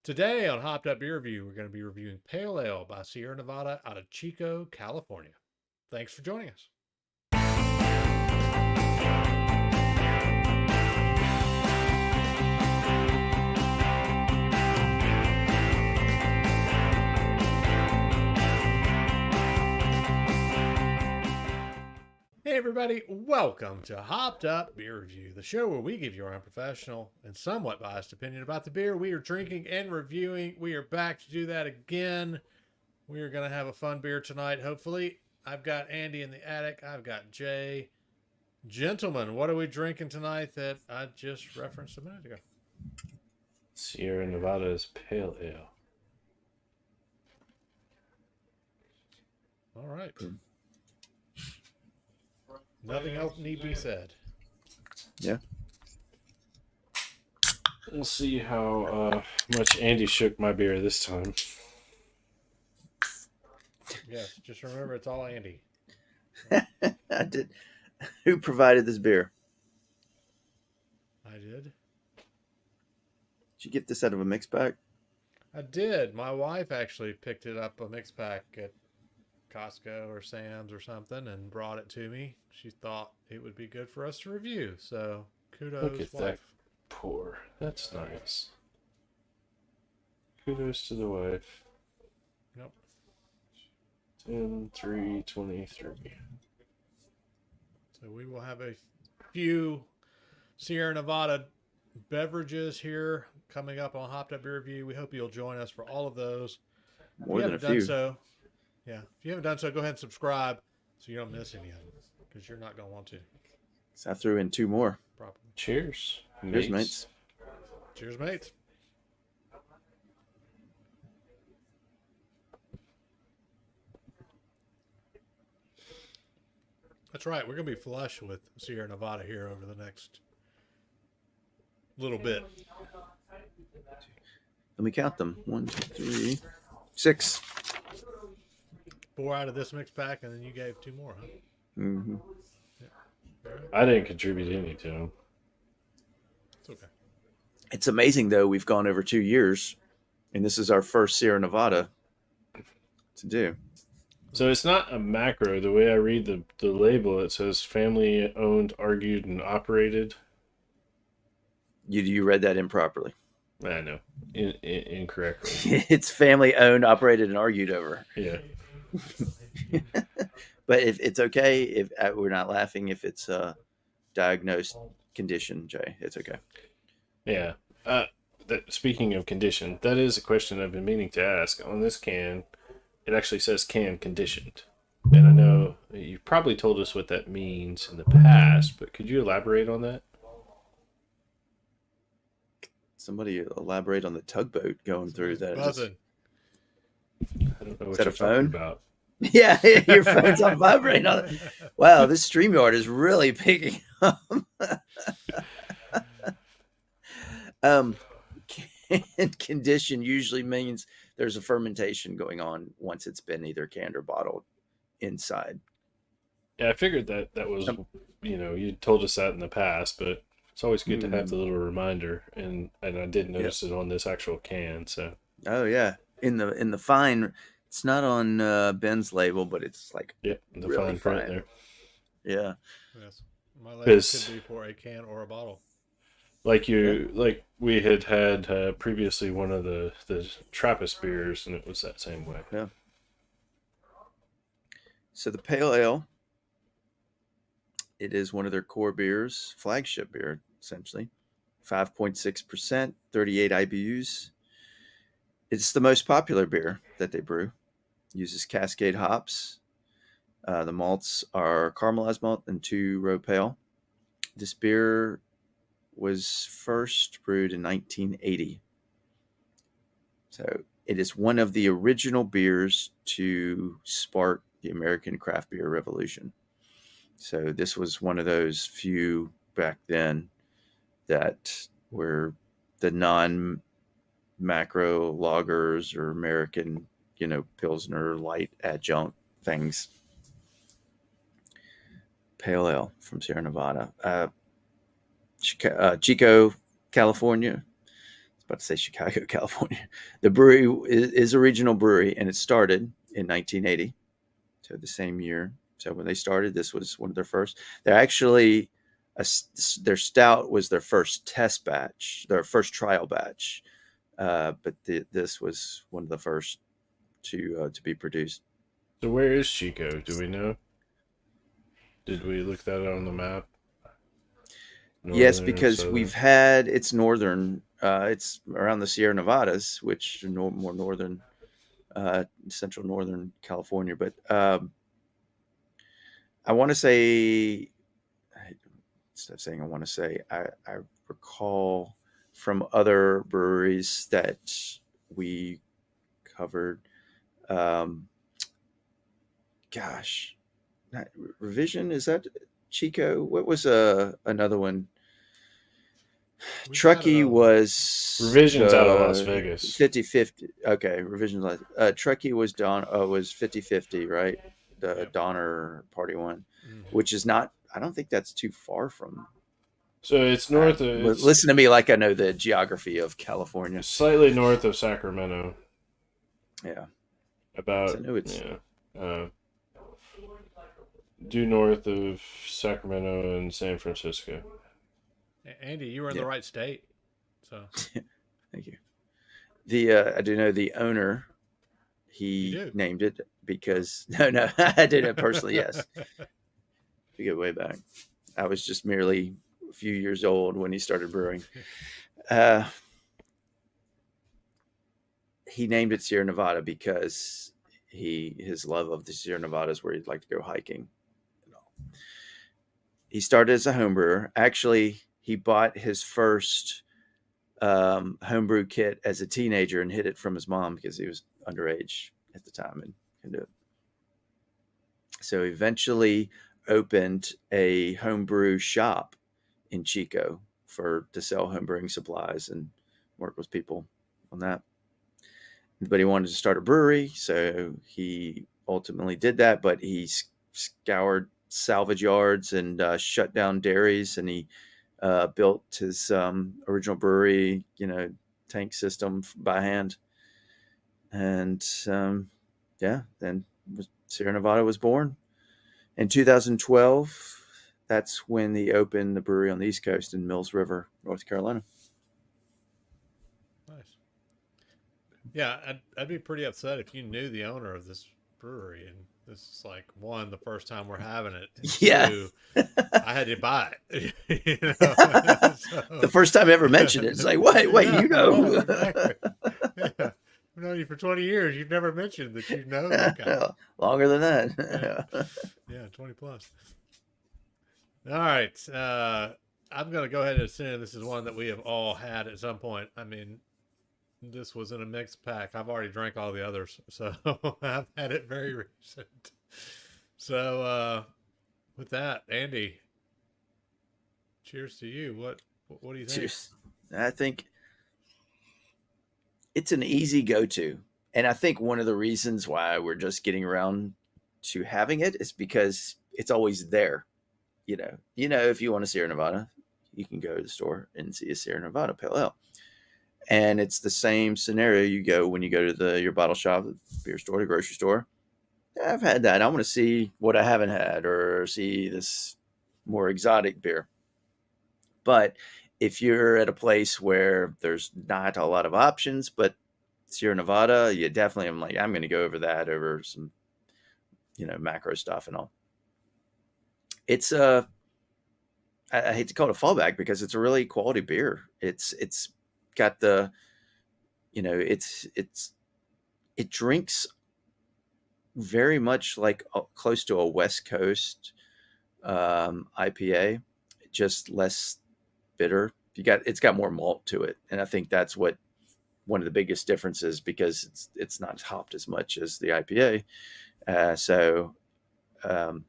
Today on Hopped Up Beer Review, we're going to be reviewing Pale Ale by Sierra Nevada out of Chico, California. Thanks for joining us. Hey everybody, welcome to Hopped Up Beer Review, the show where we give you our unprofessional and somewhat biased opinion about the beer we are drinking and reviewing. We are back to do that again. We are going to have a fun beer tonight, hopefully. I've got Andy in the attic. I've got Jay. Gentlemen, what are we drinking tonight that I just referenced a minute ago? Sierra Nevada's Pale Ale. All right. Nothing else need be said. Yeah. We'll see how much Andy shook my beer this time. Yes, just remember it's all Andy. I did. Who provided this beer? I did. Did you get this out of a mix pack? I did. My wife actually picked it up a mix pack at Costco or Sam's or something and brought it to me. She thought it would be good for us to review. So kudos, Look at wife. that pour. That's nice. Kudos to the wife. Yep. 10/3/23. So we will have a few Sierra Nevada beverages here coming up on Hopped Up Beer Review. We hope you'll join us for all of those. More than a If you haven't few. done so, yeah. If you haven't done so, go ahead and subscribe so you don't miss any of them because you're not going to want to. So I threw in two more. Probably. Cheers. Cheers, mates. Cheers, mates. That's right. We're going to be flush with Sierra Nevada here over the next little bit. Let me count them. 1, 2, 3, 6. 4 out of this mix pack, and then you gave 2 more, huh? Mm-hmm. I didn't contribute any to them. It's okay. It's amazing, though. We've gone over 2 years, and this is our first Sierra Nevada to do. So it's not a macro. The way I read the label, it says family owned, argued, and operated. You read that improperly. I know. Incorrectly. It's family owned, operated, and argued over. Yeah. But if it's okay, if we're not laughing, if it's a diagnosed condition, Jay, it's okay. Yeah. Speaking of condition, that is a question I've been meaning to ask. On this can, it actually says can conditioned. And I know you've probably told us what that means in the past, but could you elaborate on that? Somebody elaborate on the tugboat going through that. Buzzing. I don't know what that you're a phone? talking about. Yeah, your phone's on vibrating on it. Wow, this StreamYard is really picking up. Condition usually means there's a fermentation going on once it's been either canned or bottled inside. Yeah, I figured that was, you told us that in the past, but it's always good to have the little reminder, and I did notice it on this actual can. So. Oh yeah, in the fine, it's not on Ben's label, but it's like the really fine print there. Yeah. Yes. My label could be for a can or a bottle. Like we had previously one of the Trappist beers, and it was that same way. Yeah. So the Pale Ale, it is one of their core beers, flagship beer, essentially. 5.6%, 38 IBUs. It's the most popular beer that they brew. Uses Cascade hops. The malts are caramelized malt and 2-row pale. This beer was first brewed in 1980. So it is one of the original beers to spark the American craft beer revolution. So this was one of those few back then that were the non-macro lagers or American, Pilsner light adjunct things. Pale Ale from Sierra Nevada. Chico, California. It's about to say Chicago, California. The brewery is a regional brewery, and it started in 1980, so the same year. So when they started, this was one of their first. They're actually their stout was their first test batch, their first trial batch, but this was one of the first to be produced. So where is Chico? Do we know? Did we look that up on the map? Yes, Northern or because southern? we've had it's northern. It's around the Sierra Nevadas, which are more northern, central northern California. But I want to say, instead of saying I want to say, I recall from other breweries that we covered. Um, gosh, not, Revision, is that Chico? What was another one? We've had it Truckee all. was Revision's out of Las the Vegas. 50-50. Okay, Revision. Truckee was was 50-50, right? The Yep. Donner Party one, Hmm. which is not. I don't think that's too far from. So it's north of it's Listen to me like I know the geography of California. slightly north of Sacramento. Yeah, so I About know it's. yeah, uh, due north of Sacramento and San Francisco. Andy, you were in the Yeah, right state. So thank you. The I do know the owner. you He do. named it Oh. because no, I did it personally. Yes, we go way back. I was just merely a few years old when he started brewing. Uh, he named it Sierra Nevada because his love of the Sierra Nevadas where he'd like to go hiking. He started as a home brewer. Actually, he bought his first homebrew kit as a teenager and hid it from his mom because he was underage at the time and couldn't do it. So eventually opened a homebrew shop in Chico for to sell homebrewing supplies and work with people on that. But he wanted to start a brewery, so he ultimately did that. But he scoured salvage yards and shut down dairies, and he built his original brewery, tank system by hand. And yeah, then Sierra Nevada was born in 2012. That's when he opened the brewery on the East Coast in Mills River, North Carolina. Nice. Yeah, I'd be pretty upset if you knew the owner of this brewery and this is like one, the first time we're having it, and Yeah. two, I had to buy it. The So first time I ever mentioned it, it's like, wait, yeah, you yeah, know. exactly. Yeah. I've known you for 20 years. You've never mentioned that you know this guy. Longer than Yeah. that. Yeah, 20 plus. All right. I'm going to go ahead and assume this is one that we have all had at some point. I mean, this was in a mixed pack. I've already drank all the others, so I've had it very recent. So, with that, Andy, cheers to you. What do you think? Cheers. I think it's an easy go-to. And I think one of the reasons why we're just getting around to having it is because it's always there. If you want a Sierra Nevada, you can go to the store and see a Sierra Nevada Pale Ale. And it's the same scenario you go when you go to your bottle shop, the beer store, the grocery store. Yeah, I've had that. I want to see what I haven't had or see this more exotic beer. But if you're at a place where there's not a lot of options, but Sierra Nevada, you definitely am like, I'm going to go over that over some, macro stuff and all. It's I hate to call it a fallback because it's a really quality beer. It's got the, it drinks very much like close to a West Coast IPA, just less bitter. It's got more malt to it, and I think that's what one of the biggest differences because it's not hopped as much as the IPA. So, um,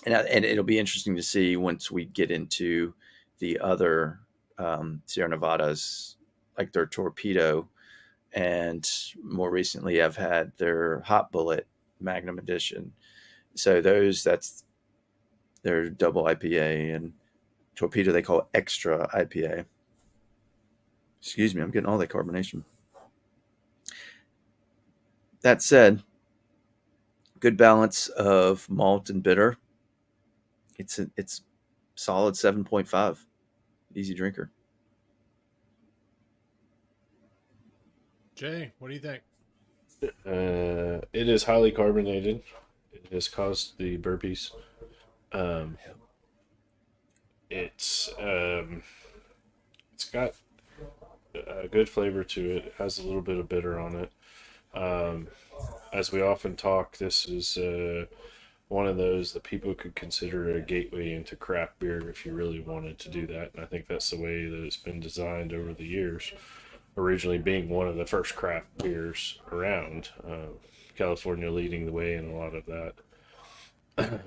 and it'll be interesting to see once we get into the other Sierra Nevadas, like their Torpedo, and more recently I've had their Hot Bullet Magnum Edition. So that's their double IPA, and Torpedo they call Extra IPA. Excuse me, I'm getting all that carbonation. That said, good balance of malt and bitter. It's solid 7.5. Easy drinker. Jay, what do you think? It is highly carbonated. It has caused the burpees. Um, it's got a good flavor to it. It has a little bit of bitter on it. Um, as we often talk, this is one of those that people could consider a gateway into craft beer if you really wanted to do that. And I think that's the way that it's been designed over the years. Originally being one of the first craft beers around, California leading the way in a lot of that.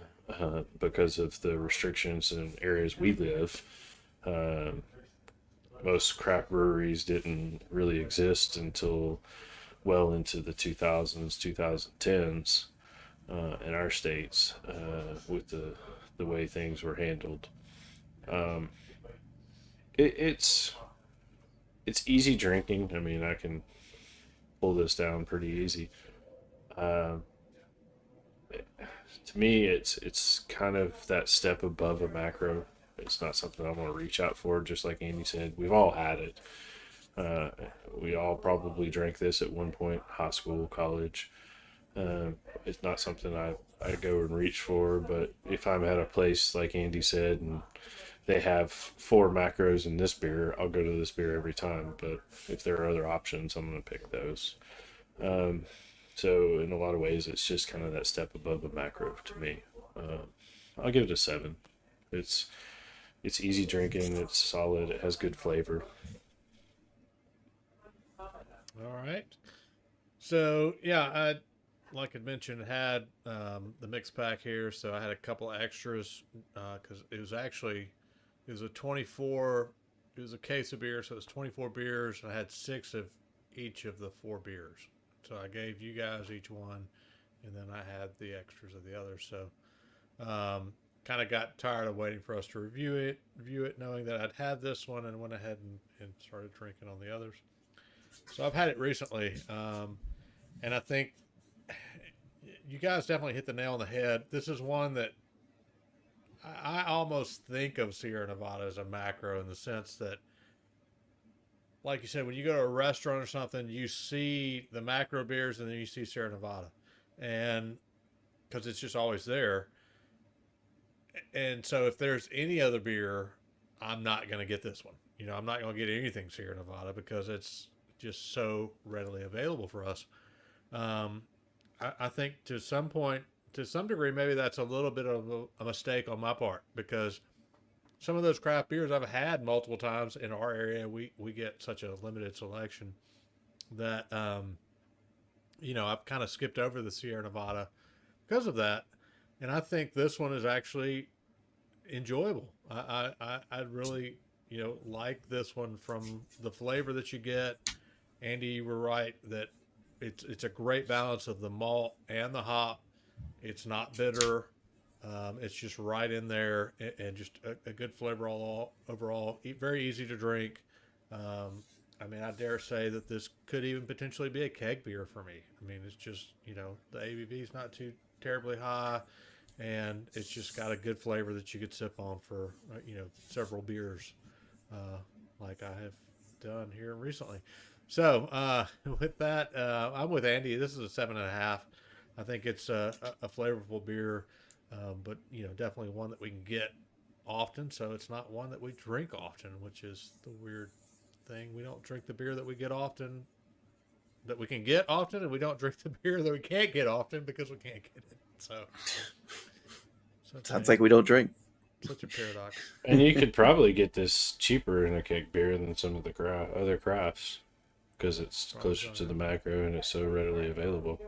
Because of the restrictions in areas we live. Um, Most craft breweries didn't really exist until well into the 2000s, 2010s in our states with the way things were handled. Um, it's easy drinking. I mean, I can pull this down pretty easy. Um, to me, it's kind of that step above a macro. It's not something I want to reach out for. Just like Andy said, we've all had it. Uh, we all probably drank this at one point, high school, college. It's not something I go and reach for, but if I'm at a place like Andy said, and they have 4 macros in this beer, I'll go to this beer every time. But if there are other options, I'm going to pick those. Um, so in a lot of ways, it's just kind of that step above a macro to me. I'll give it a 7. It's it's easy drinking. It's solid. It has good flavor. All right. So yeah, I like I mentioned had the mix pack here, so I had a couple extras because it was a 24. It was a case of beer, so it was 24 beers. And I had 6 of each of the 4 beers. So I gave you guys each one, and then I had the extras of the others. So kind of got tired of waiting for us to review it, knowing that I'd had this one and went ahead and started drinking on the others. So I've had it recently, and I think you guys definitely hit the nail on the head. This is one that I almost think of Sierra Nevada as a macro in the sense that, like you said, when you go to a restaurant or something, you see the macro beers and then you see Sierra Nevada, and because it's just always there. And so if there's any other beer, I'm not going to get this one. I'm not going to get anything Sierra Nevada because it's just so readily available for us. Um, I think to some degree, maybe that's a little bit of a mistake on my part because some of those craft beers I've had multiple times in our area, we get such a limited selection that I've kind of skipped over the Sierra Nevada because of that. And I think this one is actually enjoyable. I really like this one from the flavor that you get. Andy, you were right that it's a great balance of the malt and the hop. It's not bitter. It's just right in there and just a good flavor all overall. Very easy to drink. Um, I mean, I dare say that this could even potentially be a keg beer for me. I mean, it's just the ABV is not too terribly high, and it's just got a good flavor that you could sip on for several beers, like I have done here recently. So with that, I'm with Andy. This is a 7.5. I think it's a flavorful beer, but definitely one that we can get often. So it's not one that we drink often, which is the weird thing. We don't drink the beer that we get often, that we can get often, and we don't drink the beer that we can't get often because we can't get it. So Sounds like we don't drink. such a paradox. And you could probably get this cheaper in a keg beer than some of the other crafts because it's closer to the macro and it's so readily available.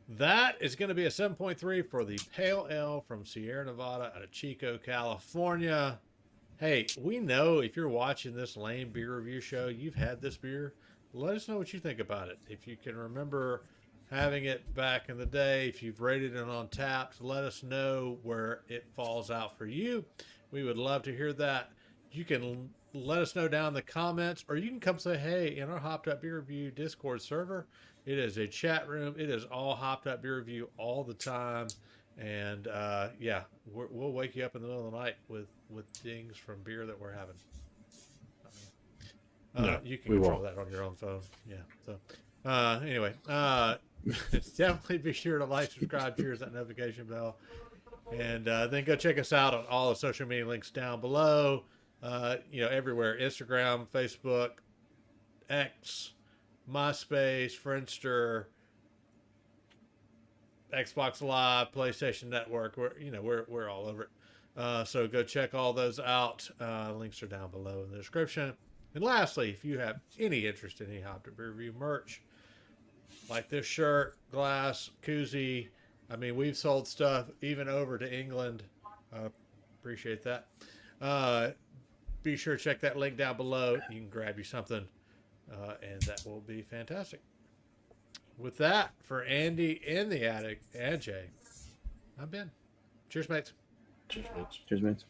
That is going to be a 7.3 for the Pale Ale from Sierra Nevada out of Chico, California. Hey, we know if you're watching this lame beer review show, you've had this beer. Let us know what you think about it. If you can remember having it back in the day, if you've rated it on Tapped, let us know where it falls out for you. We would love to hear that. You can let us know down in the comments, or you can come say, hey, in our Hopped Up Beer Review Discord server. It is a chat room. It is all Hopped Up Beer Review all the time. And yeah, we'll wake you up in the middle of the night with dings from beer that we're having. No, you can we control won't. that on your own phone. Yeah. So anyway, definitely be sure to like, subscribe, cheers that notification bell, and then go check us out on all the social media links down below. Everywhere: Instagram, Facebook, X, MySpace, Friendster, Xbox Live, PlayStation Network. We're all over it. So go check all those out. Links are down below in the description. And lastly, if you have any interest in any Hopped Up Beer Review merch, like this shirt, glass, koozie, I mean, we've sold stuff even over to England. Appreciate that. Be sure to check that link down below. You can grab you something, and that will be fantastic. With that, for Andy in the attic and Jay, I'm Ben. Cheers, mates. Cheers, mates. Cheers, mates.